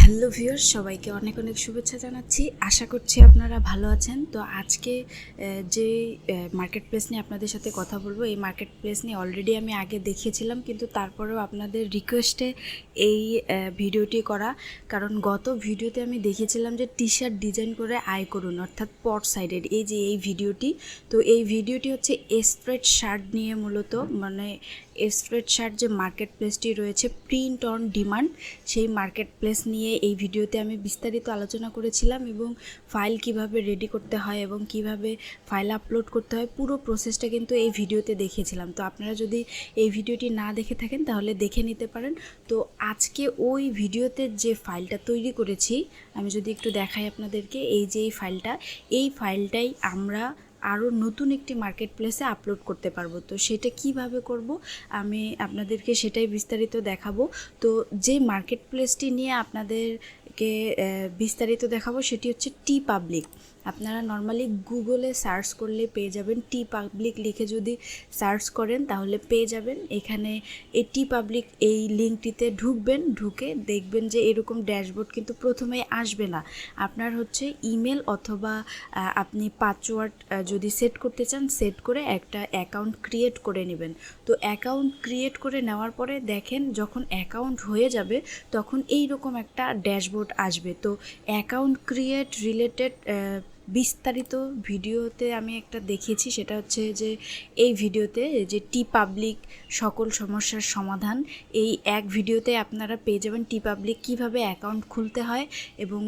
Hello viewers, সবাইকে অনেক অনেক শুভেচ্ছা জানাচ্ছি। আশা করছি আপনারা ভালো আছেন। তো আজকে যে মার্কেট প্লেস নিয়ে আপনাদের সাথে কথা বলবো, এই মার্কেট প্লেস নিয়ে অলরেডি আমি আগে দেখিয়েছিলাম, কিন্তু তারপরেও আপনাদের রিকোয়েস্টে এই ভিডিওটি করা। কারণ গত ভিডিওতে আমি দেখিয়েছিলাম যে টি শার্ট ডিজাইন করে আয় করুন, অর্থাৎ পট সাইডেড, এই যে এই ভিডিওটি। তো এই ভিডিওটি হচ্ছে স্প্রেড শার্ট নিয়ে, মূলত মানে স্প্রেড শার্ট যে মার্কেট প্লেসটি রয়েছে প্রিন্ট অন ডিমান্ড, সেই মার্কেট প্লেস নিয়ে এই ভিডিওতে আমি বিস্তারিত আলোচনা করেছিলাম, এবং ফাইল কিভাবে রেডি করতে হয় এবং কিভাবে ফাইল আপলোড করতে হয় পুরো প্রসেসটা কিন্তু এই ভিডিওতে দেখিয়েছিলাম। তো আপনারা যদি এই ভিডিওটি না দেখে থাকেন তাহলে দেখে নিতে পারেন। তো আজকে ওই ভিডিওতে যে ফাইলটা তৈরি করেছি, আমি যদি একটু দেখাই আপনাদেরকে, এই যে এই ফাইলটাই আমরা আরও নতুন একটি মার্কেট প্লেসে আপলোড করতে পারবো। তো সেটা কিভাবে করব আমি আপনাদেরকে সেটাই বিস্তারিত দেখাবো। তো যে মার্কেট প্লেসটি নিয়ে আপনাদেরকে বিস্তারিত দেখাবো সেটি হচ্ছে টি পাবলিক। আপনারা নর্মালি গুগলে সার্চ করলে পেয়ে যাবেন, টি পাবলিক লিখে যদি সার্চ করেন তাহলে পেয়ে যাবেন। এখানে এই টি পাবলিক এই লিঙ্কটিতে ঢুকবেন, ঢুকে দেখবেন যে এরকম ড্যাশবোর্ড কিন্তু প্রথমেই আসবে না। আপনার হচ্ছে ইমেল অথবা আপনি পাসওয়ার্ড যদি সেট করতে চান, সেট করে একটা অ্যাকাউন্ট ক্রিয়েট করে নেবেন। তো অ্যাকাউন্ট ক্রিয়েট করে নেওয়ার পরে দেখেন, যখন অ্যাকাউন্ট হয়ে যাবে তখন এই রকম একটা ড্যাশবোর্ড আসবে। তো অ্যাকাউন্ট ক্রিয়েট রিলেটেড বিস্তারিত ভিডিওতে আমি একটা দেখিয়েছি, সেটা হচ্ছে যে এই ভিডিওতে যে টি পাবলিক সকল সমস্যার সমাধান, এই এক ভিডিওতে আপনারা পেয়ে যাবেন টি পাবলিক কীভাবে অ্যাকাউন্ট খুলতে হয় এবং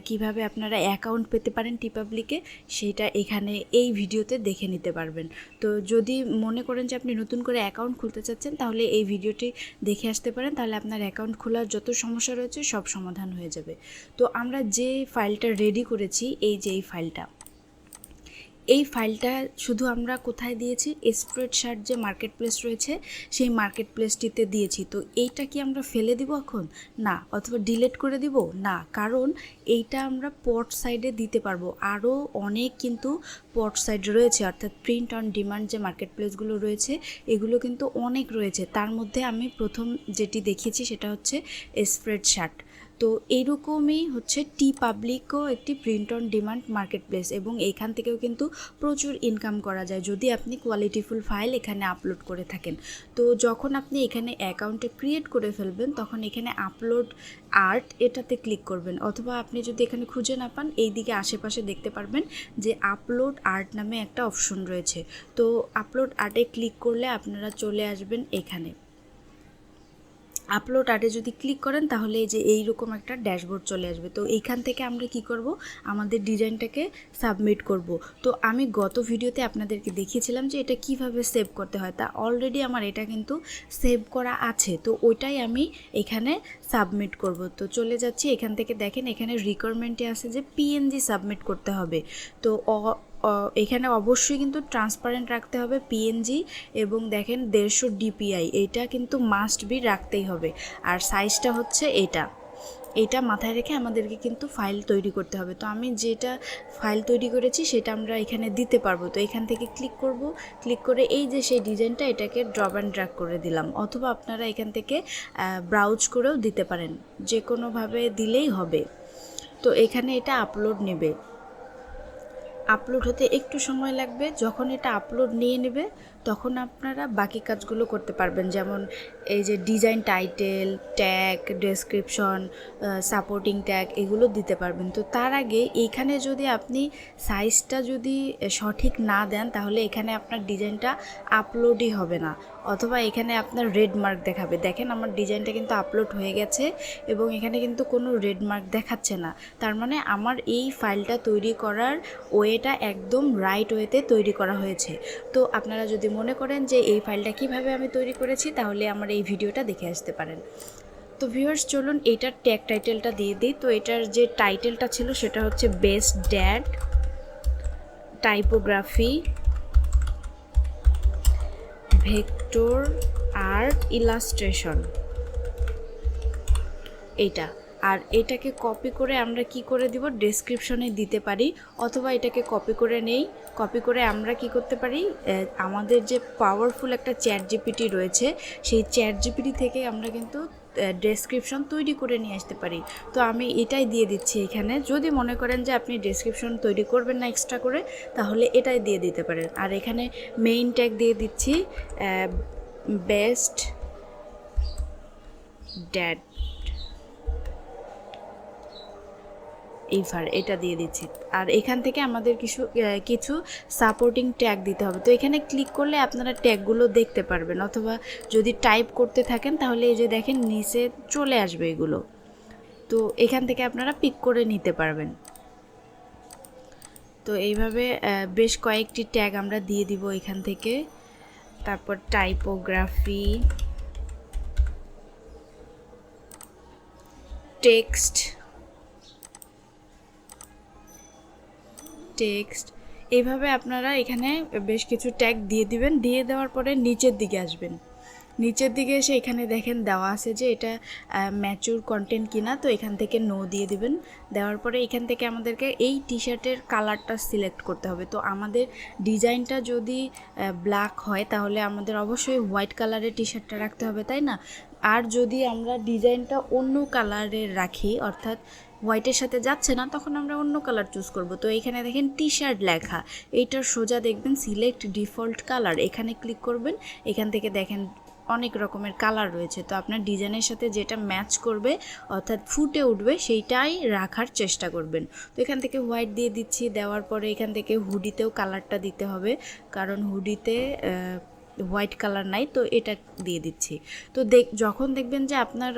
কিভাবে আপনারা অ্যাকাউন্ট পেতে পারেন টি পাবলিকে, সেটা এখানে এই ভিডিওতে দেখে নিতে পারবেন। তো যদি মনে করেন যে আপনি নতুন করে অ্যাকাউন্ট খুলতে চাচ্ছেন তাহলে এই ভিডিওটি দেখে আসতে পারেন, তাহলে আপনার অ্যাকাউন্ট খোলার যত সমস্যা রয়েছে সব সমাধান হয়ে যাবে। তো আমরা যে ফাইলটা রেডি করেছি, এই যে এই ফাইলটা শুধু আমরা কোথায় দিয়েছি, স্প্রেড শার্ট যে মার্কেট প্লেস রয়েছে সেই মার্কেট প্লেসটিতে দিয়েছি। তো এইটা কি আমরা ফেলে দিব এখন? না। অথবা ডিলিট করে দিব? না, কারণ এইটা আমরা পট সাইডে দিতে পারবো। আরও অনেক কিন্তু পট সাইড রয়েছে, অর্থাৎ প্রিন্ট অন ডিমান্ড যে মার্কেট প্লেসগুলো রয়েছে এগুলো কিন্তু অনেক রয়েছে। তার মধ্যে আমি প্রথম যেটি দেখিয়েছি সেটা হচ্ছে স্প্রেড শার্ট। তো এইরকমই হচ্ছে টি পাবলিকও একটি print on demand market place, এবং এইখান থেকেও কিন্তু প্রচুর ইনকাম করা যায় যদি আপনি কোয়ালিটিফুল ফাইল এখানে আপলোড করে থাকেন। তো যখন আপনি এখানে অ্যাকাউন্টে ক্রিয়েট করে ফেলবেন তখন এখানে আপলোড আর্ট এটাতে ক্লিক করবেন, অথবা আপনি যদি এখানে খুঁজে না পান এই দিকে আশেপাশে দেখতে পারবেন যে আপলোড আর্ট নামে একটা অপশন রয়েছে। তো আপলোড আর্টে ক্লিক করলে আপনারা চলে আসবেন এখানে। আপলোড আর্টে যদি ক্লিক করেন তাহলে এই যে এইরকম একটা ড্যাশবোর্ড চলে আসবে। তো এইখান থেকে আমরা কি করব, আমাদের ডিজাইনটাকে সাবমিট করব। তো আমি গত ভিডিওতে আপনাদেরকে দেখিয়েছিলাম যে এটা কিভাবে সেভ করতে হয়, তা অলরেডি আমার এটা কিন্তু সেভ করা আছে। তো ওইটাই আমি এখানে সাবমিট করব। তো চলে যাচ্ছি, এখান থেকে দেখেন এখানে রিকোয়ারমেন্টে আছে যে পিএনজি সাবমিট করতে হবে। তো এখানে অবশ্যই কিন্তু ট্রান্সপারেন্ট রাখতে হবে পিএনজি, এবং দেখেন 150 ডিপিআই, এইটা কিন্তু মাস্ট বি রাখতেই হবে। আর সাইজটা হচ্ছে এটা মাথায় রেখে আমাদেরকে কিন্তু ফাইল তৈরি করতে হবে। তো আমি যেটা ফাইল তৈরি করেছি সেটা আমরা এখানে দিতে পারবো। তো এখান থেকে ক্লিক করব, ক্লিক করে এই যে সেই ডিজাইনটা এটাকে ড্রপ অ্যান্ড ড্র্যাগ করে দিলাম, অথবা আপনারা এখান থেকে ব্রাউজ করেও দিতে পারেন, যে কোনোভাবে দিলেই হবে। তো এখানে এটা আপলোড নেবে, আপলোড হতে একটু সময় লাগবে। যখন এটা আপলোড নিয়ে নেবে তখন আপনারা বাকি কাজগুলো করতে পারবেন, যেমন এই যে design title, tag, description, supporting tag এগুলো দিতে পারবেন। তো তার আগে এইখানে যদি আপনি সাইজটা যদি সঠিক না দেন তাহলে এখানে আপনার ডিজাইনটা আপলোডই হবে না, অথবা এখানে আপনার রেড মার্ক দেখাবে। দেখেন আমার ডিজাইনটা কিন্তু আপলোড হয়ে গেছে এবং এখানে কিন্তু কোনো রেড মার্ক দেখাচ্ছে না। তার মানে আমার এই ফাইলটা তৈরি করার ওয়েটা একদম রাইট ওয়েতে তৈরি করা হয়েছে। তো আপনারা যদি মনে করেন যে এই ফাইলটা কিভাবে আমি তৈরি করেছি তাহলে আমার এই ভিডিওটা দেখে আসতে পারেন। তো ভিউয়ার্স চলুন এইটার ট্যাগ টাইটেলটা দিয়ে দিই। তো এটার যে টাইটেলটা ছিল সেটা হচ্ছে best dad typography vector art illustration, এইটা। আর এটাকে কপি করে আমরা কি করে দিব, ডেসক্রিপশনে দিতে পারি, অথবা এটাকে কপি করে নেই। কপি করে আমরা কি করতে পারি, আমাদের যে পাওয়ারফুল একটা চ্যাট জিপিটি রয়েছে সেই চ্যাট জিপিটি থেকে আমরা কিন্তু ডেসক্রিপশন তৈরি করে নিয়ে আসতে পারি। তো আমি এটাই দিয়ে দিচ্ছি এখানে। যদি মনে করেন যে আপনি ডেসক্রিপশন তৈরি করবেন না এক্সট্রা করে, তাহলে এটাই দিয়ে দিতে পারেন। আর এখানে মেইন ট্যাগ দিয়ে দিচ্ছি বেস্ট ড্যাড এটা দিয়ে দিচ্ছি। আর এখান থেকে আমাদের কিছু সাপোর্টিং ট্যাগ দিতে হবে। তো এখানে ক্লিক করলে আপনারা ট্যাগগুলো দেখতে পারবেন, অথবা যদি টাইপ করতে থাকেন তাহলে এই যে দেখেন নিচে চলে আসবে এগুলো। তো এখান থেকে আপনারা পিক করে নিতে পারবেন। তো এইভাবে বেশ কয়েকটি ট্যাগ আমরা দিয়ে দিব এখান থেকে। তারপর টাইপোগ্রাফি, টেক্সট, এইভাবে আপনারা এখানে বেশ কিছু ট্যাগ দিয়ে দিবেন। দিয়ে দেওয়ার পরে নিচের দিকে আসবেন। নিচের দিকে এসে এখানে দেখেন দেওয়া আছে যে এটা ম্যাচিউর কন্টেন্ট কিনা, তো এখান থেকে নো দিয়ে দিবেন। দেওয়ার পরে এখান থেকে আমাদেরকে এই টি শার্টের কালারটা সিলেক্ট করতে হবে। তো আমাদের ডিজাইনটা যদি ব্ল্যাক হয় তাহলে আমাদের অবশ্যই হোয়াইট কালারের টি শার্টটা রাখতে হবে, তাই না? আর যদি আমরা ডিজাইনটা অন্য কালারের রাখি, অর্থাৎ হোয়াইটের সাথে যাচ্ছে না, তখন আমরা অন্য কালার চুজ করব। তো এখানে দেখেন টি শার্ট লেখা, এইটার সোজা দেখবেন সিলেক্ট ডিফল্ট কালার, এখানে ক্লিক করবেন। এখান থেকে দেখেন অনেক রকমের কালার রয়েছে। তো আপনার ডিজাইনের সাথে যেটা ম্যাচ করবে অর্থাৎ ফুটে উঠবে সেইটাই রাখার চেষ্টা করবেন। তো এখান থেকে হোয়াইট দিয়ে দিচ্ছি। দেওয়ার পরে এখান থেকে হুডিতেও কালারটা দিতে হবে, কারণ হুডিতে হোয়াইট কালার নাই, তো এটা দিয়ে দিচ্ছি। তো যখন দেখবেন যে আপনার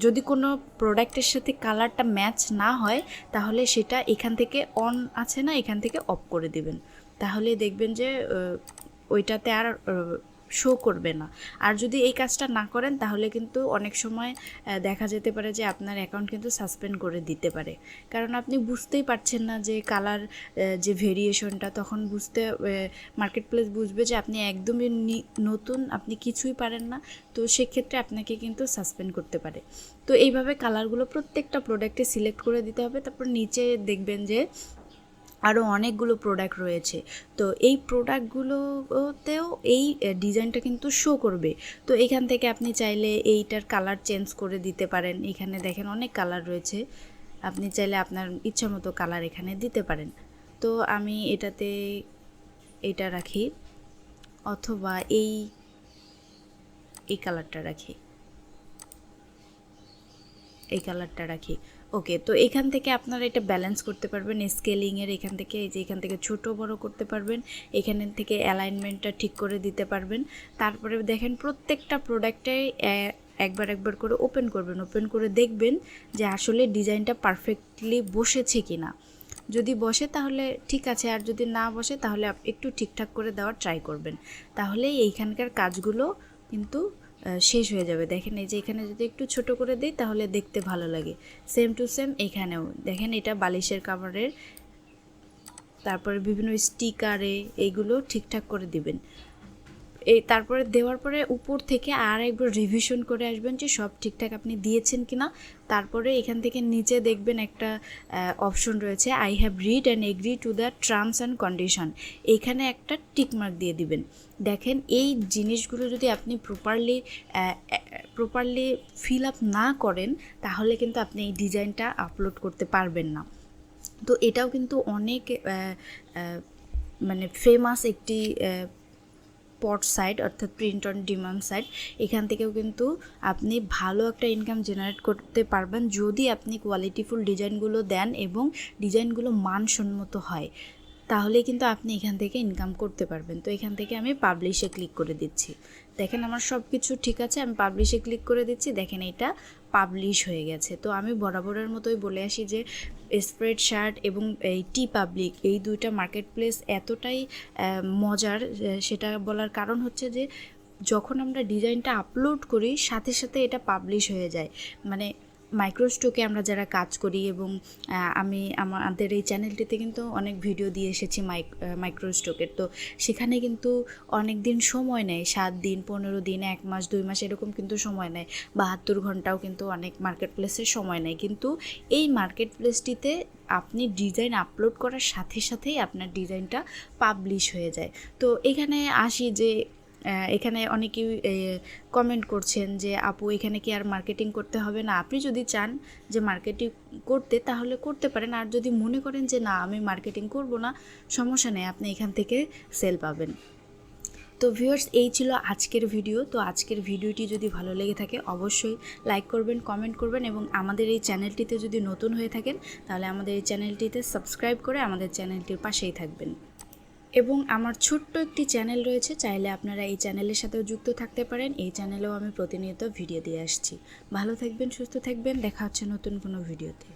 যদি কোনো প্রোডাক্টের সাথে কালারটা ম্যাচ না হয়, তাহলে সেটা এখান থেকে অন আছে না, এখান থেকে অফ করে দিবেন। তাহলে দেখবেন যে ওইটাতে আর শো করবে না। আর যদি এই কাজটা না করেন তাহলে কিন্তু অনেক সময় দেখা যেতে পারে যে আপনার অ্যাকাউন্ট কিন্তু সাসপেন্ড করে দিতে পারে, কারণ আপনি বুঝতেই পারছেন না যে কালার যে ভেরিয়েশনটা, তখন মার্কেট প্লেস বুঝবে যে আপনি একদমই নতুন, আপনি কিছুই পারেন না। তো সেক্ষেত্রে আপনাকে কিন্তু সাসপেন্ড করতে পারে। তো এইভাবে কালারগুলো প্রত্যেকটা প্রোডাক্টে সিলেক্ট করে দিতে হবে। তারপর নিচে দেখবেন যে আরও অনেকগুলো প্রোডাক্ট রয়েছে। তো এই প্রোডাক্টগুলোতেও এই ডিজাইনটা কিন্তু শো করবে। তো এখান থেকে আপনি চাইলে এইটার কালার চেঞ্জ করে দিতে পারেন। এখানে দেখেন অনেক কালার রয়েছে, আপনি চাইলে আপনার ইচ্ছা মতো কালার এখানে দিতে পারেন। তো আমি এটা রাখি, অথবা এই কালারটা রাখি। ওকে, তো এখান থেকে আপনারা এটা ব্যালেন্স করতে পারবেন স্কেলিংয়ের। এখান থেকে ছোট বড় করতে পারবেন। এখান থেকে অ্যালাইনমেন্টটা ঠিক করে দিতে পারবেন। তারপরে দেখেন প্রত্যেকটা প্রোডাক্টে একবার করে ওপেন করবেন। ওপেন করে দেখবেন যে আসলে ডিজাইনটা পারফেক্টলি বসেছে কিনা। যদি বসে তাহলে ঠিক আছে, আর যদি না বসে তাহলে একটু ঠিকঠাক করে দেওয়ার ট্রাই করবেন। তাহলে এইখানকার কাজগুলো কিন্তু শেষ হয়ে যাবে। দেখেন এই যে এখানে যদি একটু ছোট করে দিই তাহলে দেখতে ভালো লাগে। সেম টু সেম এখানেও দেখেন এটা বালিশের কাভারের, তারপরে বিভিন্ন স্টিকারে এইগুলো ঠিকঠাক করে দিবেন। তারপরে দেওয়ার পরে উপর থেকে আর একবার রিভিশন করে আসবেন যে সব ঠিকঠাক আপনি দিয়েছেন কিনা। তারপরে এখান থেকে নিচে দেখবেন একটা অপশন রয়েছে, I have read and agree to the terms and condition. এখানে একটা টিকমার্ক দিয়ে দিবেন। দেখেন এই জিনিসগুলো যদি আপনি প্রপারলি ফিল আপ না করেন তাহলে কিন্তু আপনি এই ডিজাইনটা আপলোড করতে পারবেন না। তো এটাও কিন্তু অনেক ফেমাস একটি স্পট সাইট, অর্থাৎ প্রিন্ট অন ডিমান্ড সাইট। এখান থেকেও কিন্তু আপনি ভালো একটা ইনকাম জেনারেট করতে পারবেন যদি আপনি কোয়ালিটিফুল ডিজাইনগুলো দেন এবং ডিজাইনগুলো মানসম্মত হয়, তাহলে কিন্তু আপনি এখান থেকে ইনকাম করতে পারবেন। তো এখান থেকে আমি পাবলিশে ক্লিক করে দিচ্ছি। দেখেন আমার সব কিছু ঠিক আছে, আমি পাবলিশে ক্লিক করে দিচ্ছি। দেখেন এটা পাবলিশ হয়ে গেছে। তো আমি বরাবরের মতোই বলে আসি যে স্প্রেড শার্ট এবং এই টি পাবলিক এই দুইটা মার্কেট প্লেস এতটাই মজার, সেটা বলার কারণ হচ্ছে যে যখন আমরা ডিজাইনটা আপলোড করি সাথে সাথে এটা পাবলিশ হয়ে যায়। মাইক্রোস্টোকে আমরা যারা কাজ করি, এবং আমি আমাদের এই চ্যানেলটিতে কিন্তু অনেক ভিডিও দিয়ে এসেছি মাইক্রোস্টোকের। তো সেখানে কিন্তু অনেক দিন সময় নেয়, 7 দিন 15 দিন 1 মাস 2 মাস এরকম কিন্তু সময় নেয়, 72 ঘন্টাও কিন্তু অনেক মার্কেট প্লেসের সময় নেয়। কিন্তু এই মার্কেট প্লেসটিতে আপনি ডিজাইন আপলোড করার সাথে সাথেই আপনার ডিজাইনটা পাবলিশ হয়ে যায়। তো এখানে আসি যে এখানে অনেকেই কমেন্ট করছেন যে আপু এখানে কি আর মার্কেটিং করতে হবে না। আপনি যদি চান যে মার্কেটিং করতে তাহলে করতে পারেন, আর যদি মনে করেন যে না আমি মার্কেটিং করব না, সমস্যা নেই, আপনি এখান থেকে সেল পাবেন। তো ভিউয়ার্স, এই ছিল আজকের ভিডিও। তো আজকের ভিডিওটি যদি ভালো লেগে থাকে অবশ্যই লাইক করবেন, কমেন্ট করবেন, এবং আমাদের এই চ্যানেলটিতে যদি নতুন হয়ে থাকেন তাহলে আমাদের এই চ্যানেলটিতে সাবস্ক্রাইব করে আমাদের চ্যানেলটির পাশেই থাকবেন। এবং আমার ছোট্ট একটি চ্যানেল রয়েছে, চাইলে আপনারা এই চ্যানেলের সাথেও যুক্ত থাকতে পারেন। এই চ্যানেলেও আমি প্রতিনিয়ত ভিডিও দিয়ে আসছি। ভালো থাকবেন, সুস্থ থাকবেন, দেখা হচ্ছে নতুন কোনো ভিডিওতে।